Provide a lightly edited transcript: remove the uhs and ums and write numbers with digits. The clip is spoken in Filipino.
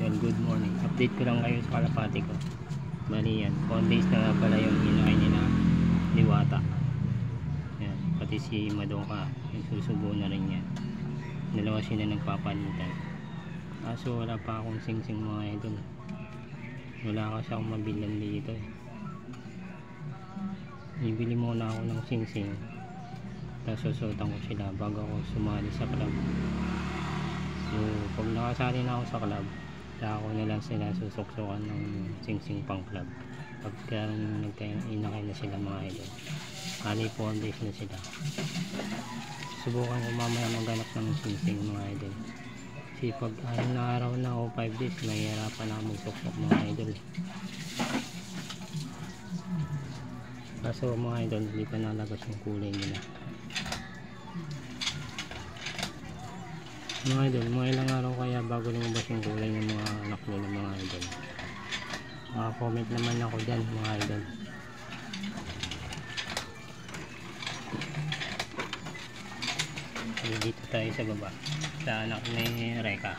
idol, good morning. Update ko lang kayo sa kalapati ko. Bali yan, 4 days na nga pala yung inakay nila Diwata. Yan, pati si Madoka, nagsusubo na rin yan. Dalawa sila nagpapalitan. Kaso wala pa akong sing-sing mga idol. Wala kasi akong mabilan dito eh. Bibili muna ako ng sing-sing. Tapos susutan ko sila bago ako sumali sa club. So pag nakasali na ako sa club, saka ko na lang sila susuksukan ng sing-sing pang club. Pagka inakay na sila mga idol, kali 4 days na sila. Subukan ko mamaya maghanap ng sing-sing mga idol. Kasi pag ayun na araw na o 5 days, mahirapan na magsuksok mga idol. Kaso mga idol, hindi pa nalabas yung kulay nila. Mga idol, mga ilang araw kaya bago lumabas yung kulay ng mga anak nila mga idol. Comment naman ako dyan mga idol. Dito tayo sa baba, sa anak ni Reka.